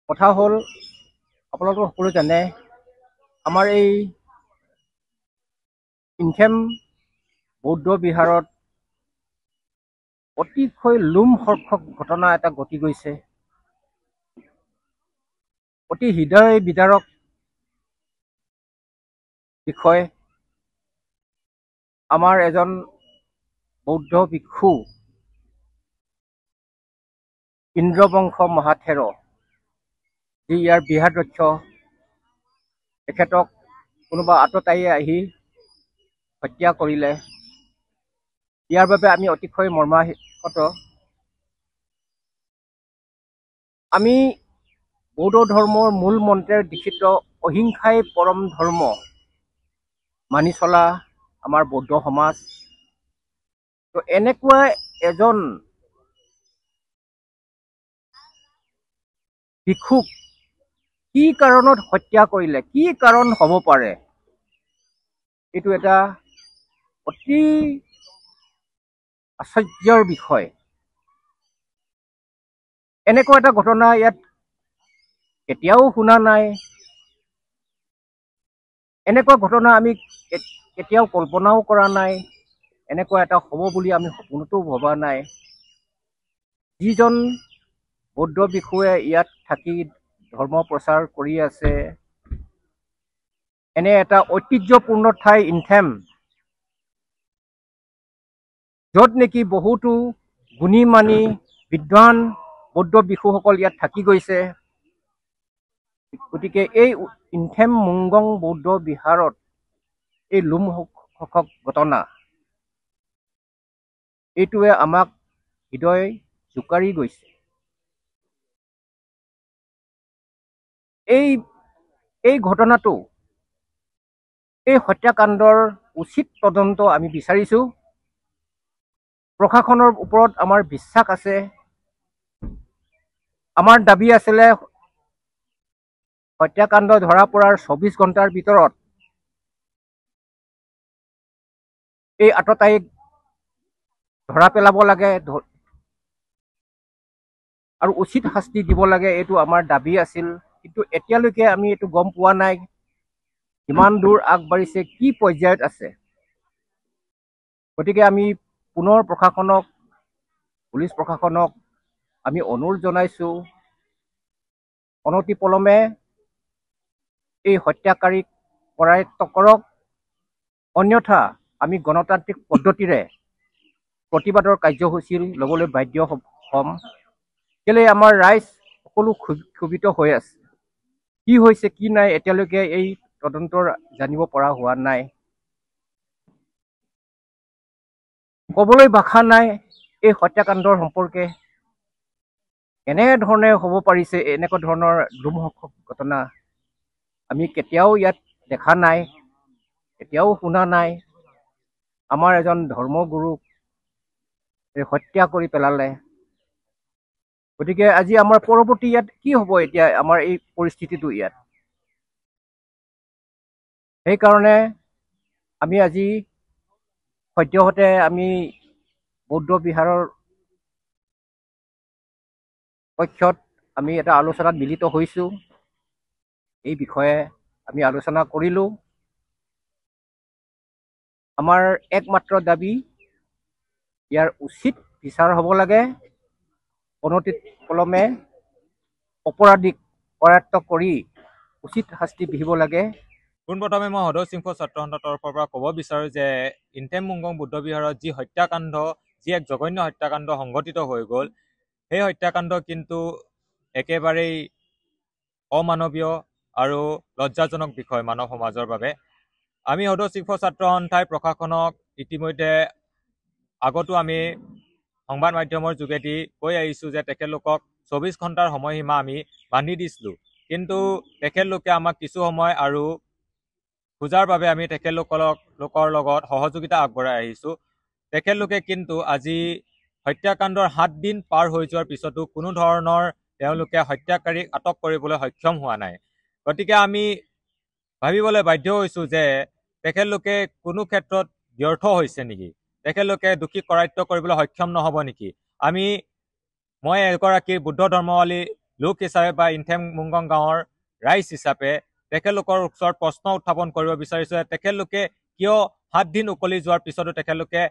কথা হ'ল আপোনালোক সকলো জানে আমাৰ এই ইনথেম বৌদ্ধ বিহাৰত অতিশয় লোমহৰ্ষক ঘটনা এটা ঘটি গৈছে। অতি হৃদয় বিদাৰক বিষয়। আমাৰ এজন বৌদ্ধ ভিক্ষু ইন্দ্ৰবংশ মহাথেৰ যি ইয়াৰ বিহাৰাধ্যক্ষ, তেখেতক কোনোবা আততায়ীয়ে আহি হত্যা কৰিলে। ইয়াৰ বাবে আমি অতিশয় মৰ্মাহত। আমি বৌদ্ধ ধৰ্মৰ মূল মন্ত্ৰেৰে দীক্ষিত অহিংসাই পৰম ধৰ্ম মানি চলা আমাৰ বৌদ্ধ সমাজ। তো এনেকুৱা এজন ভিক্ষুক কি কাৰণত হত্যা কৰিলে, কি কাৰণ হ'ব পাৰে, এইটো এটা অতি আশ্চৰ্যৰ বিষয়। এনেকুৱা এটা ঘটনা ইয়াত কেতিয়াও শুনা নাই। এনেকুৱা ঘটনা আমি কেতিয়াও কল্পনাও কৰা নাই। এনেকুৱা এটা হ'ব বুলি আমি সপোনতো ভবা নাই। যিজন বৌদ্ধ ভিক্ষুৱে ইয়াত থাকি ধৰ্ম প্ৰচাৰ কৰি আছে, এনে এটা ঐতিহ্যপূৰ্ণ ঠাই ইনথেম, য'ত নেকি বহুতো গুণী মানি বিদ্বান বৌদ্ধ ভিক্ষুসকল ইয়াত থাকি গৈছে। গতিকে এই ইনথেম মুংগং বৌদ্ধ বিহাৰত এই লোমহৰ্ষক ঘটনা, এইটোৱে আমাক হৃদয় জোকাৰি গৈছে। এই ঘটনাটো, এই হত্যাকাণ্ডৰ উচিত তদন্ত আমি বিচাৰিছোঁ। প্ৰশাসনৰ ওপৰত আমাৰ বিশ্বাস আছে। আমাৰ দাবী আছিলে হত্যাকাণ্ড ধৰা পৰাৰ 24 ঘণ্টাৰ ভিতৰত এই আততায়ীক ধৰা পেলাব লাগে আৰু উচিত শাস্তি দিব লাগে, এইটো আমাৰ দাবী আছিল। কিন্তু এতিয়ালৈকে আমি এইটো গম পোৱা নাই কিমান দূৰ আগবাঢ়িছে, কি পৰ্যায়ত আছে। গতিকে আমি পুনৰ প্ৰশাসনক, পুলিচ প্ৰশাসনক আমি অনুৰোধ জনাইছোঁ, অনতিপলমে এই হত্যাকাৰীক কৰায়ত্ব কৰক, অন্যথা আমি গণতান্ত্ৰিক পদ্ধতিৰে প্ৰতিবাদৰ কাৰ্যসূচী ল'বলৈ বাধ্য হ'ম। কেলে আমাৰ ৰাইজ সকলো ক্ষোভিত হৈ আছে। কি হৈছে কি নাই এতিয়ালৈকে এই তদন্তৰ জানিব পৰা হোৱা নাই। ক'বলৈ ভাষা নাই এই হত্যাকাণ্ডৰ সম্পৰ্কে। এনেধৰণে হ'ব পাৰিছে, এনেকুৱা ধৰণৰ লোমহৰ্ষক ঘটনা আমি কেতিয়াও ইয়াত দেখা নাই, কেতিয়াও শুনা নাই। আমাৰ এজন ধৰ্মগুৰুক হত্যা কৰি পেলালে। গতিকে আজি আমাৰ পৰৱৰ্তী ইয়াত কি হ'ব, এতিয়া আমাৰ এই পৰিস্থিতিটো ইয়াত। সেইকাৰণে আমি আজি সদ্যহতে আমি বৌদ্ধ বিহাৰৰ পক্ষত আমি এটা আলোচনাত মিলিত হৈছোঁ। এই বিষয়ে আমি আলোচনা কৰিলোঁ। আমাৰ একমাত্ৰ দাবী, ইয়াৰ উচিত বিচাৰ হ'ব লাগে। অনতিপলমে অপৰাধীক কৰায়ত্ব কৰি উচিত শাস্তি বিহিব লাগে। পোনপ্ৰথমে মই সদৌ সিংহ ছাত্ৰ সন্থাৰ তৰফৰ পৰা ক'ব বিচাৰোঁ যে ইনথেম মুংগং বুদ্ধ বিহাৰত যি হত্যাকাণ্ড, যি এক জঘন্য হত্যাকাণ্ড সংঘটিত হৈ গ'ল, সেই হত্যাকাণ্ড কিন্তু একেবাৰেই অমানৱীয় আৰু লজ্জাজনক বিষয় মানৱ সমাজৰ বাবে। আমি সদৌ সিংহ ছাত্ৰ সন্থাই প্ৰশাসনক ইতিমধ্যে আগতো আমি সংবাদ মাধ্যমৰ যোগেদি কৈ আহিছোঁ যে তেখেতলোকক 24 ঘণ্টাৰ সময়সীমা আমি বান্ধি দিছিলোঁ। কিন্তু তেখেতলোকে আমাক কিছু সময় আৰু খোজাৰ বাবে আমি তেখেতলোকৰ লগত সহযোগিতা আগবঢ়াই আহিছোঁ। তেখেতলোকে কিন্তু আজি হত্যাকাণ্ডৰ 7 দিন পাৰ হৈ যোৱাৰ পিছতো কোনো ধৰণৰ তেওঁলোকে হত্যাকাৰীক আটক কৰিবলৈ সক্ষম হোৱা নাই। গতিকে আমি ভাবিবলৈ বাধ্য হৈছোঁ যে তেখেতলোকে কোনো ক্ষেত্ৰত ব্যৰ্থ হৈছে নেকি, তেখেতলোকে দোষী কৰায়ত্ব কৰিবলৈ সক্ষম নহ'ব নেকি। মই এগৰাকী বুদ্ধ ধৰ্মাৱলী লোক হিচাপে বা ইনথেম মুংগং গাঁৱৰ ৰাইজ হিচাপে তেখেতলোকৰ ওচৰত প্ৰশ্ন উত্থাপন কৰিব বিচাৰিছোঁ যে তেখেতলোকে কিয় 7 দিন উকলি যোৱাৰ পিছতো তেখেতলোকে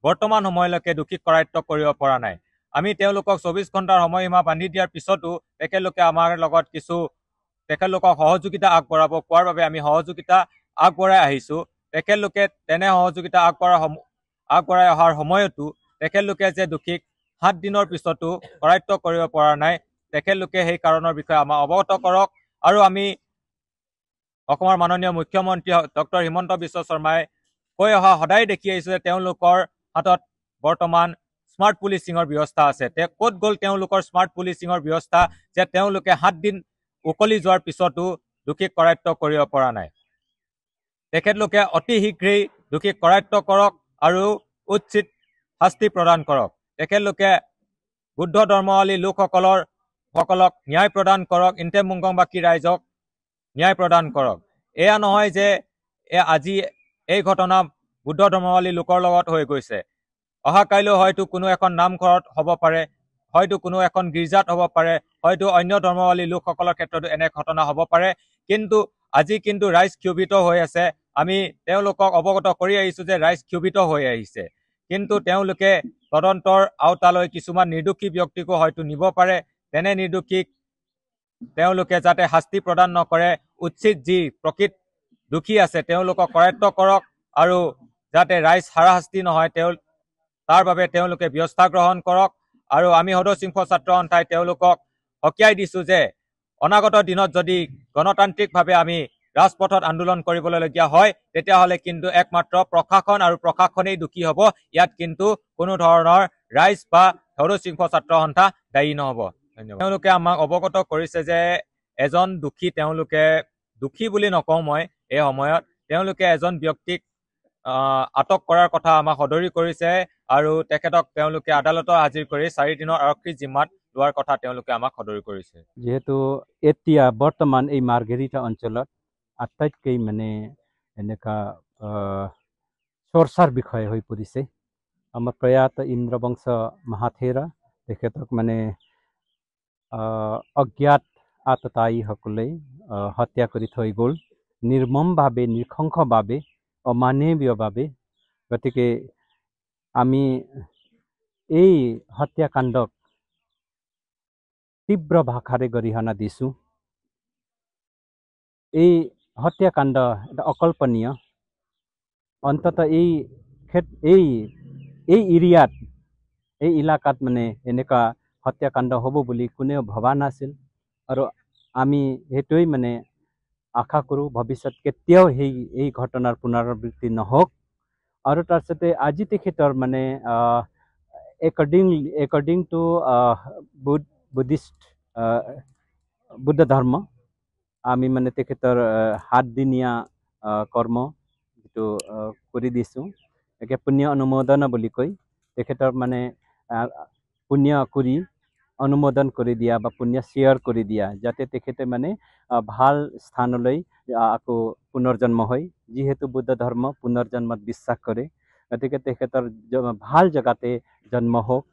বৰ্তমান সময়লৈকে দোষীক কৰায়ত্ব কৰিব পৰা নাই। আমি তেওঁলোকক 24 ঘণ্টাৰ সময়সীমা বান্ধি দিয়াৰ পিছতো তেখেতলোকে আমাৰ লগত কিছু তেখেতলোকক সহযোগিতা আগবঢ়াব কোৱাৰ বাবে আমি সহযোগিতা আগবঢ়াই আহিছোঁ। তেখেতলোকে তেনে সহযোগিতা আগবঢ়াই অহাৰ সময়তো তেখেতলোকে যে দোষীক 7 দিনৰ পিছতো কৰায়ত্ব কৰিব পৰা নাই, তেখেতলোকে সেই কাৰণৰ বিষয়ে আমাক অৱগত কৰক। আৰু আমি অসমৰ মাননীয় মুখ্যমন্ত্ৰী ডক্টৰ হিমন্ত বিশ্ব শৰ্মাই কৈ অহা সদায় দেখি আহিছোঁ যে তেওঁলোকৰ হাতত বৰ্তমান স্মাৰ্ট পুলিচিঙৰ ব্যৱস্থা আছে। ক'ত গ'ল তেওঁলোকৰ স্মাৰ্ট পুলিচিঙৰ ব্যৱস্থা যে তেওঁলোকে 7 দিন উকলি যোৱাৰ পিছতো দোষীক কৰায়ত্ব কৰিব পৰা নাই। তেখেতলোকে অতি শীঘ্ৰেই দোষীক কৰায়ত্ব কৰক আৰু উচিত শাস্তি প্ৰদান কৰক। তেখেতলোকে বুদ্ধ ধৰ্মাৱলী লোকসকলক ন্যায় প্ৰদান কৰক, ইনথেম মুংগংবাসী ৰাইজক ন্যায় প্ৰদান কৰক। এয়া নহয় যে আজি এই ঘটনা বুদ্ধ ধৰ্মাৱলী লোকৰ লগত হৈ গৈছে, অহাকাইলৈ হয়তো কোনো এখন নামঘৰত হ'ব পাৰে, হয়তো কোনো এখন গীৰ্জাত হ'ব পাৰে, হয়তো অন্য ধৰ্মাৱলী লোকসকলৰ ক্ষেত্ৰতো এনে ঘটনা হ'ব পাৰে। কিন্তু আজি কিন্তু ৰাইজ ক্ষোভিত হৈ আছে। আমি তেওঁলোকক অৱগত কৰি আহিছোঁ যে ৰাইজ ক্ষোভিত হৈ আহিছে, কিন্তু তেওঁলোকে তদন্তৰ আওতালৈ কিছুমান নিৰ্দোষী ব্যক্তিকো হয়তো নিব পাৰে। তেনে নিৰ্দোষীক তেওঁলোকে যাতে শাস্তি প্ৰদান নকৰে, উচিত যি প্ৰকৃত দোষী আছে তেওঁলোকক কৰায়ত্ব কৰক আৰু যাতে ৰাইজ হাৰাশাস্তি নহয় তাৰ বাবে তেওঁলোকে ব্যৱস্থা গ্ৰহণ কৰক। আৰু আমি সদৌ সিংহ ছাত্ৰ সন্থাই তেওঁলোকক সকীয়াই দিছোঁ যে অনাগত দিনত যদি গণতান্ত্ৰিকভাৱে আমি ৰাজপথত আন্দোলন কৰিবলগীয়া হয়, তেতিয়াহ'লে কিন্তু একমাত্ৰ প্ৰশাসন আৰু প্ৰশাসনেই দোষী হ'ব। ইয়াত কিন্তু কোনো ধৰণৰ ৰাইজ বা সদৌ সিংহ ছাত্ৰ সন্থা দায়ী নহ'ব। ধন্যবাদ। তেওঁলোকে আমাক অৱগত কৰিছে যে এজন তেওঁলোকে দোষী বুলি নকওঁ মই এই সময়ত, তেওঁলোকে এজন ব্যক্তিক আটক কৰাৰ কথা আমাক সদৰি কৰিছে আৰু তেখেতক তেওঁলোকে আদালতত হাজিৰ কৰি 4 দিনৰ আৰক্ষী জিম্মাত লোৱাৰ কথা তেওঁলোকে আমাক সদৰি কৰিছে। যিহেতু এতিয়া বৰ্তমান এই মাৰ্ঘেৰিটা অঞ্চলত আটাইতকৈ মানে এনেকুৱা চৰ্চাৰ বিষয় হৈ পৰিছে। আমাৰ প্ৰয়াত ইন্দ্ৰবংশ মহাথেৰা তেখেতক মানে অজ্ঞাত আততায়ীসকলে হত্যা কৰি থৈ গ'ল, নিৰ্মমভাৱে, নৃশংসভাৱে, অমানৱীয়ভাৱে। গতিকে আমি এই হত্যাকাণ্ডক তীব্ৰ ভাষাৰে গৰিহণা দিছোঁ। এই হত্যাকাণ্ড এটা অকল্পনীয়। অন্ততঃ এই এৰিয়াত, এই ইলাকাত মানে এনেকুৱা হত্যাকাণ্ড হ'ব বুলি কোনেও ভবা নাছিল। আৰু আমি সেইটোৱেই মানে আশা কৰোঁ ভৱিষ্যত কেতিয়াও এই ঘটনাৰ পুনৰাবৃত্তি নহওক। আৰু তাৰপিছতে আজি তেখেতৰ মানে একৰ্ডিং টু বুদ্ধ ধৰ্ম আমি মানে তেখেতৰ 7 দিনীয়া কৰ্ম যিটো কৰি দিছোঁ, একে পুণ্য অনুমোদন বুলি কয়। তেখেতৰ মানে পুণ্য কৰি অনুমোদন কৰি দিয়া বা পুণ্য শ্বেয়াৰ কৰি দিয়া, যাতে তেখেতে মানে ভাল স্থানলৈ আকৌ পুনৰ্জন্ম হয়। যিহেতু বুদ্ধ ধৰ্ম পুনৰ্জন্মত বিশ্বাস কৰে, গতিকে তেখেতৰ ভাল জেগাতে জন্ম হওক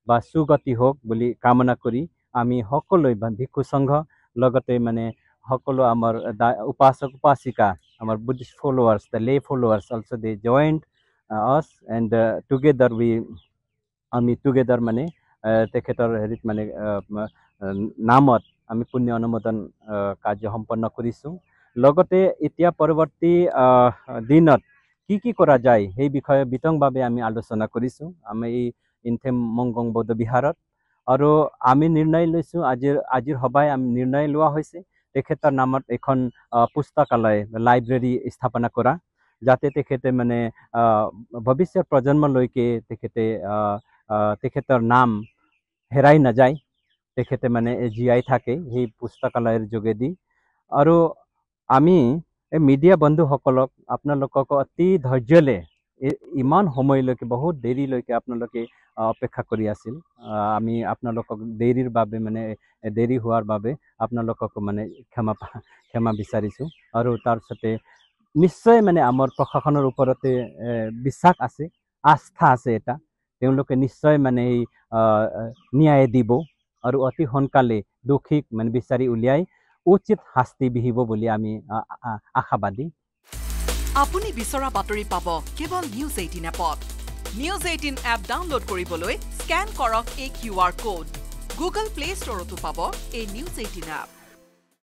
বা সুগতি হওক বুলি কামনা কৰি আমি সকলোৱে বা ভিক্ষু সংঘ লগতে মানে সকলো আমাৰ উপাসক উপাসিকা, আমাৰ বুদ্ধিষ্ট ফলোৱাৰ্ছ, দ্য লে ফলোৱাৰ্ছ অলছ' দে জইণ্ট আছ এণ্ড টুগেদাৰ আমি টুগেদাৰ মানে তেখেতৰ হেৰিত মানে নামত আমি পুণ্য অনুমোদন কাৰ্য সম্পন্ন কৰিছোঁ। লগতে এতিয়া পৰৱৰ্তী দিনত কি কৰা যায় সেই বিষয়ে বিতংভাৱে আমি আলোচনা কৰিছোঁ আমি এই ইনথেম মুংগং বৌদ্ধ বিহাৰত। আৰু আমি নিৰ্ণয় লৈছোঁ, আজিৰ সভাই আমি নিৰ্ণয় লোৱা হৈছে তেখেতৰ নামত এখন পুস্তকালয়, লাইব্ৰেৰী স্থাপনা কৰা, যাতে তেখেতে মানে ভৱিষ্যত প্ৰজন্মলৈকে তেখেতৰ নাম হেৰাই নাযায়, তেখেতে মানে জীয়াই থাকে সেই পুস্তকালয়ৰ যোগেদি। আৰু আমি মিডিয়া বন্ধুসকলক আপোনালোকক অতি ধৈৰ্য্যৰে ইমান সময়লৈকে বহুত দেৰিলৈকে আপোনালোকে অপেক্ষা কৰি আছিল। আমি আপোনালোকক দেৰি হোৱাৰ বাবে আপোনালোকক মানে ক্ষমা বিচাৰিছোঁ। আৰু তাৰপিছতে নিশ্চয় মানে আমাৰ প্ৰশাসনৰ ওপৰতে বিশ্বাস আছে, আস্থা আছে এটা, তেওঁলোকে নিশ্চয় মানে ন্যায় দিব। আৰু অতি সোনকালে দোষীক মানে বিচাৰি উলিয়াই উচিত শাস্তি বিহিব বুলি আমি আশাবাদী। আপুনি বিচৰা বাতৰি পাব কেৱল নিউজ 18 এপত। নিউজ 18 এপ ডাউনলোড কৰিবলৈ স্কেন কৰক এই QR কোড। গুগল প্লে ষ্টৰতো পাব এই নিউজ 18 এপ।